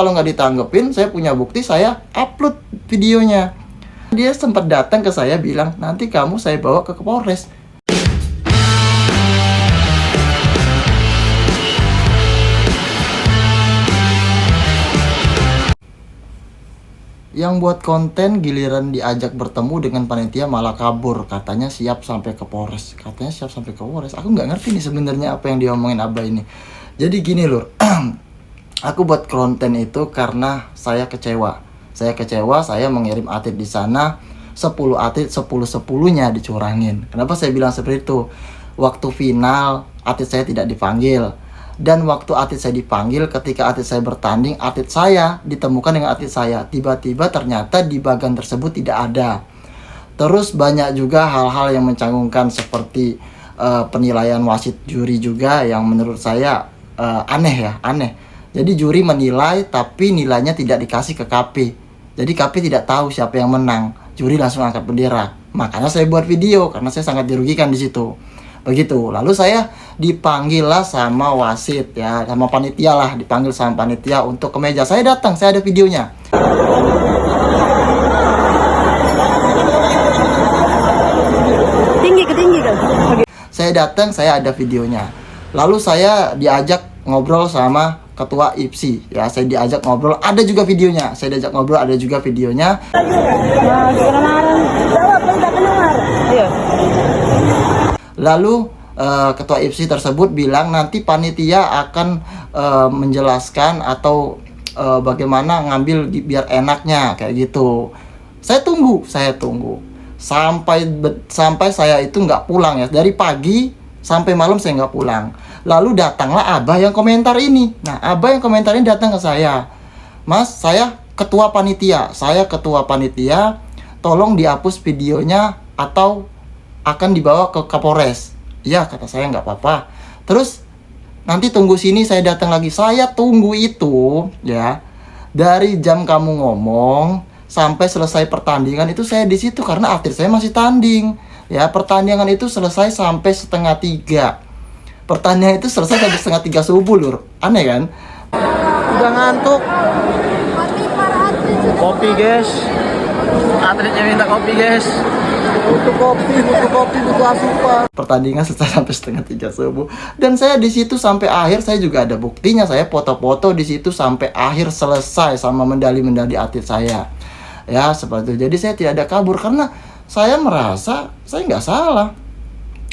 Kalau nggak ditanggepin, saya punya bukti, saya upload videonya. Dia sempat datang ke saya bilang, nanti kamu saya bawa ke Polres. Yang buat konten giliran diajak bertemu dengan panitia malah kabur. Katanya siap sampai ke Polres. Katanya siap sampai ke Polres. Aku nggak ngerti nih sebenarnya apa yang diomongin Abah ini. Jadi gini lur, aku buat konten itu karena saya kecewa. Saya mengirim atlet di sana, 10 atlet 10-10-nya dicurangin. Kenapa saya bilang seperti itu? Waktu final atlet saya tidak dipanggil. Dan waktu atlet saya dipanggil, ketika atlet saya bertanding, atlet saya ditemukan dengan atlet saya. Tiba-tiba ternyata di bagan tersebut tidak ada. Terus banyak juga hal-hal yang mencanggung,kan seperti penilaian wasit juri juga yang menurut saya aneh. Jadi juri menilai tapi nilainya tidak dikasih ke KP. Jadi KP tidak tahu siapa yang menang. Juri langsung angkat bendera. Makanya saya buat video karena saya sangat dirugikan di situ. Begitu. Lalu saya dipanggil lah sama wasit ya, sama panitia lah, dipanggil sama panitia untuk ke meja. Saya datang, saya ada videonya. Tinggi kan? Saya datang, saya ada videonya. Lalu saya diajak ngobrol sama ketua IPSI ya, saya diajak ngobrol, ada juga videonya. Saya diajak ngobrol, ada juga videonya. Iya. Lalu ketua IPSI tersebut bilang nanti panitia akan menjelaskan atau bagaimana ngambil biar enaknya kayak gitu. Saya tunggu sampai saya itu nggak pulang ya, dari pagi sampai malam saya nggak pulang. Lalu datanglah Abah yang komentar ini. Nah, Abah yang komentar ini datang ke saya. Mas, saya ketua panitia, tolong dihapus videonya atau akan dibawa ke Kapolres. Iya, kata saya, nggak apa-apa. Terus nanti tunggu sini, saya datang lagi. Saya tunggu itu ya, dari jam kamu ngomong sampai selesai pertandingan itu saya di situ karena atlet saya masih tanding. Ya, pertandingan itu selesai sampai 2:30. Pertandingan itu selesai sampai 2:30 subuh, lur. Aneh kan? Udah ngantuk. Kopi guys. Atletnya minta kopi guys. Butuh kopi, butuh asupan. Pertandingan selesai sampai 2:30 subuh. Dan saya di situ sampai akhir, saya juga ada buktinya. Saya foto-foto di situ sampai akhir selesai sama medali-medali atlet saya. Ya, seperti itu. Jadi saya tidak ada kabur karena saya merasa saya nggak salah.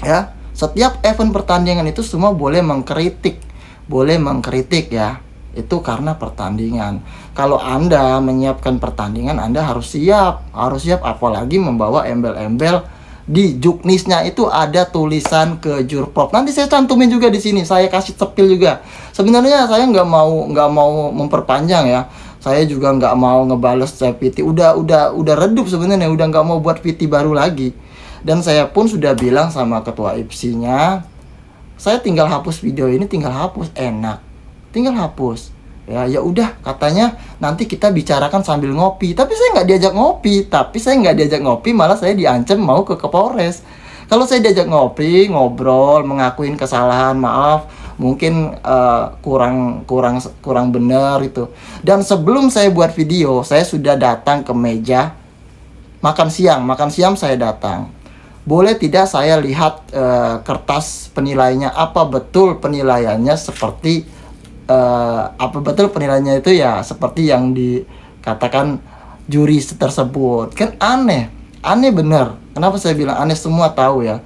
Ya, setiap event pertandingan itu semua boleh mengkritik ya. Itu karena pertandingan. Kalau Anda menyiapkan pertandingan, Anda harus siap apalagi membawa embel-embel. Di juknisnya itu ada tulisan kejurprop. Nanti saya cantumin juga di sini, saya kasih sepil juga. Sebenarnya saya nggak mau memperpanjang ya. Saya juga nggak mau ngebales PT. Udah redup sebenarnya, udah nggak mau buat PT baru lagi. Dan saya pun sudah bilang sama ketua IPSI-nya, saya tinggal hapus video ini, tinggal hapus ya udah, katanya nanti kita bicarakan sambil ngopi. Tapi saya nggak diajak ngopi, malah saya diancam mau ke Polres. Kalau saya diajak ngopi, ngobrol, mengakuin kesalahan, maaf mungkin kurang benar itu. Dan sebelum saya buat video, saya sudah datang ke meja makan siang saya datang. Boleh tidak saya lihat kertas penilaiannya, apa betul penilaiannya itu ya seperti yang dikatakan juri tersebut. Kan aneh bener. Kenapa saya bilang aneh? Semua tahu ya,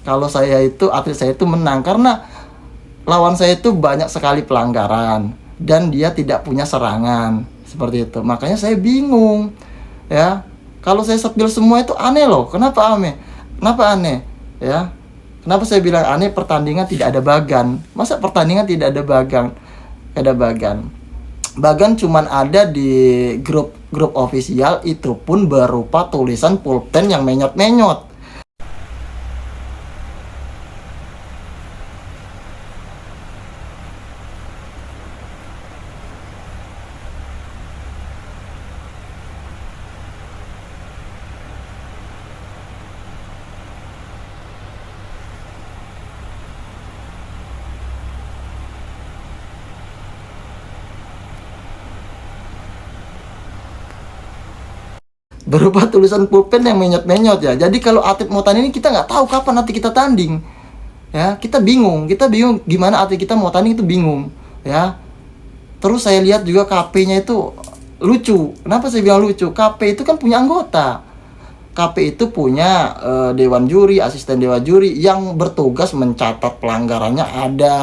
kalau atlet saya itu menang karena lawan saya itu banyak sekali pelanggaran dan dia tidak punya serangan seperti itu. Makanya saya bingung ya. Kalau saya sepil semua itu aneh loh. Kenapa aneh? Ya. Kenapa saya bilang aneh? Pertandingan tidak ada bagan. Masa pertandingan tidak ada bagan? Ada bagan. Bagan cuman ada di grup ofisial, itu pun berupa tulisan pulpen yang menyot-menyot. berupa tulisan pulpen yang menyot-menyot ya. Jadi kalau atlet mau tanding ini kita nggak tahu kapan nanti kita tanding. Ya, kita bingung gimana atlet kita mau tanding itu bingung ya. Terus saya lihat juga KP-nya itu lucu. Kenapa saya bilang lucu? KP itu kan punya anggota. KP itu punya dewan juri, asisten dewan juri yang bertugas mencatat pelanggarannya ada,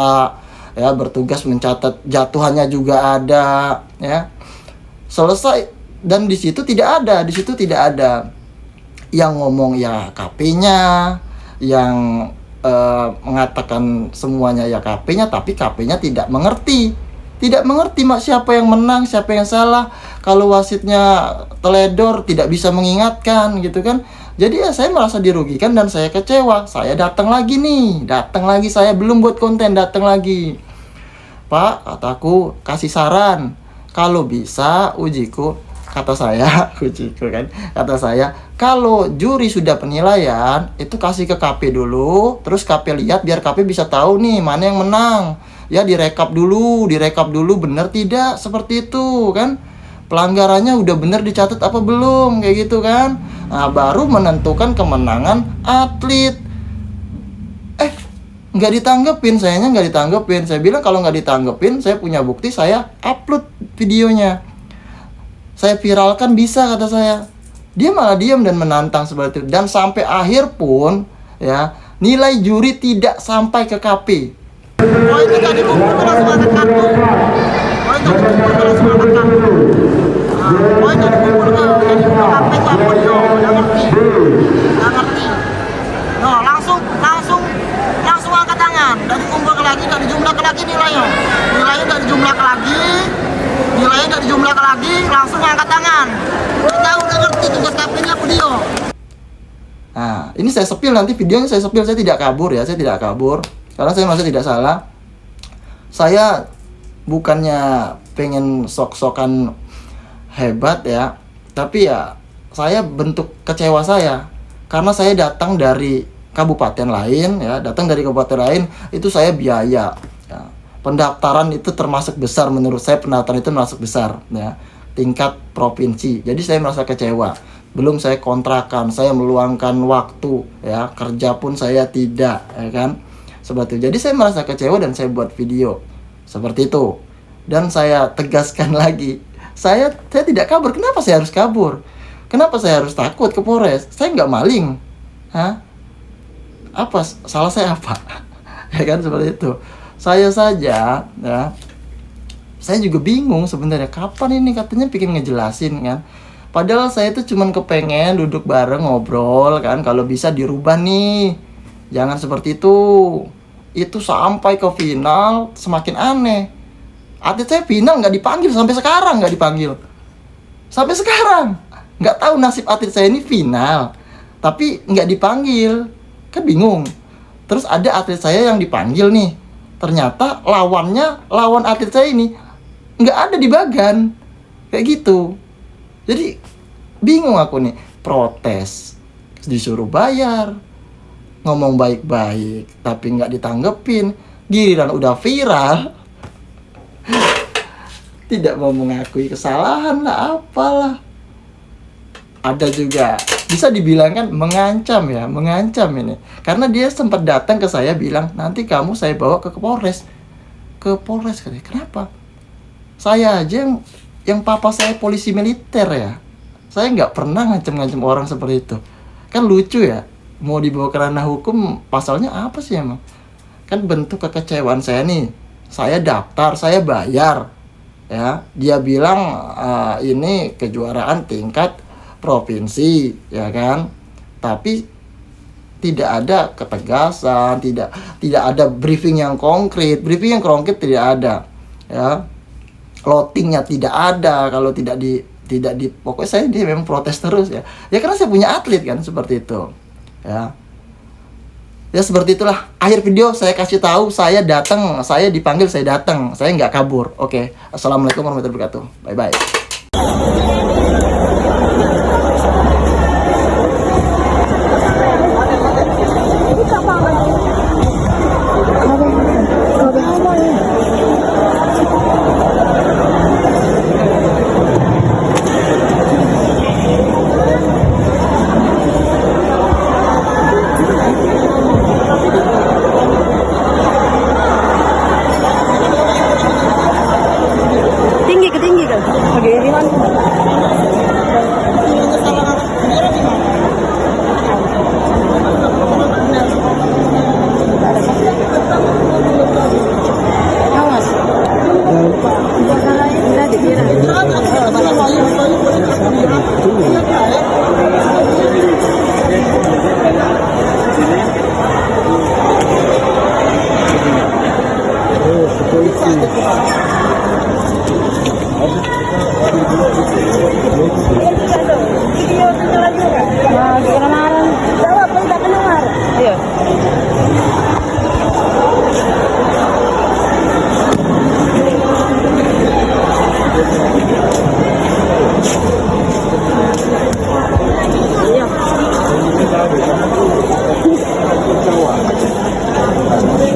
ya, bertugas mencatat jatuhannya juga ada, ya. Selesai, dan di situ tidak ada yang ngomong ya KP-nya, yang mengatakan semuanya ya KP-nya, tapi KP-nya tidak mengerti siapa yang menang, siapa yang salah. Kalau wasitnya teledor, tidak bisa mengingatkan gitu kan. Jadi ya saya merasa dirugikan dan saya kecewa. Saya datang lagi, saya belum buat konten, datang lagi. Pak, kataku, kasih saran. Kalau bisa ujiku, kata saya, kalau juri sudah penilaian, itu kasih ke KP dulu, terus KP lihat biar KP bisa tahu nih mana yang menang. Ya, direkap dulu benar tidak seperti itu kan, pelanggarannya udah benar dicatat apa belum, kayak gitu kan. Nah, baru menentukan kemenangan atlet. Nggak ditanggepin, saya bilang kalau nggak ditanggepin, saya punya bukti, saya upload videonya, saya viralkan bisa, kata saya. Dia malah diam dan menantang seperti itu, dan sampai akhir pun ya, nilai juri tidak sampai ke KP. Oh, ini tadi kumpul kalau semangat kartu. Oh, ini tadi kumpul kalau semangat kartu. Oh, ini tadi kumpul kalau KP itu apa yo? Nggak ngerti. No, langsung angkat tangan. Dari kumpul lagi, dari jumlah lagi nilainya. Nilainya dari jumlah lagi, langsung angkat tangan. Kita udah ngerti tugas KP-nya video. Nah, ini saya sepil, nanti videonya saya sepil, saya tidak kabur karena saya merasa tidak salah. Saya bukannya pengen sok-sokan hebat ya, tapi ya saya bentuk kecewa saya karena saya datang dari kabupaten lain itu saya biaya ya. Pendaftaran itu termasuk besar, menurut saya pendaftaran itu termasuk besar ya, tingkat provinsi. Jadi saya merasa kecewa. Belum saya kontrakan, saya meluangkan waktu ya, kerja pun saya tidak, ya kan, seperti itu. Jadi saya merasa kecewa dan saya buat video seperti itu. Dan saya tegaskan lagi, saya tidak kabur. Kenapa saya harus kabur? Kenapa saya harus takut ke Polres? Saya nggak maling. Apa salah saya apa? Ya kan, seperti itu. Saya saja ya, saya juga bingung sebenarnya kapan ini katanya bikin ngejelasin kan. Padahal saya itu cuman kepengen duduk bareng ngobrol kan, kalau bisa dirubah nih. Jangan seperti itu. Itu sampai ke final semakin aneh. Atlet saya final nggak dipanggil sampai sekarang, Sampai sekarang nggak tahu nasib atlet saya ini final, tapi nggak dipanggil, kan bingung. Terus ada atlet saya yang dipanggil nih, ternyata lawan atlet saya ini nggak ada di Bagan, kayak gitu. Jadi bingung aku nih, protes disuruh bayar, ngomong baik-baik tapi nggak ditanggepin, giliran udah viral tidak mau mengakui kesalahan lah, apalah. Ada juga bisa dibilang kan mengancam ini, karena dia sempat datang ke saya bilang nanti kamu saya bawa ke Polres katanya. Kenapa? Saya aja yang papa saya polisi militer ya, saya nggak pernah ngancam orang seperti itu. Kan lucu ya, mau dibawa ke ranah hukum, pasalnya apa sih emang? Kan bentuk kekecewaan saya nih, saya daftar, saya bayar ya, dia bilang ini kejuaraan tingkat provinsi ya kan, tapi tidak ada ketegasan, tidak ada briefing yang konkret tidak ada ya, loadingnya tidak ada. Kalau tidak di pokoknya saya dia memang protes terus ya karena saya punya atlet kan, seperti itu ya seperti itulah. Akhir video saya kasih tahu, saya datang, saya dipanggil, saya datang, saya nggak kabur. Oke. Assalamualaikum warahmatullahi wabarakatuh, bye bye. Iya.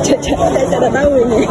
Caca tahu ini.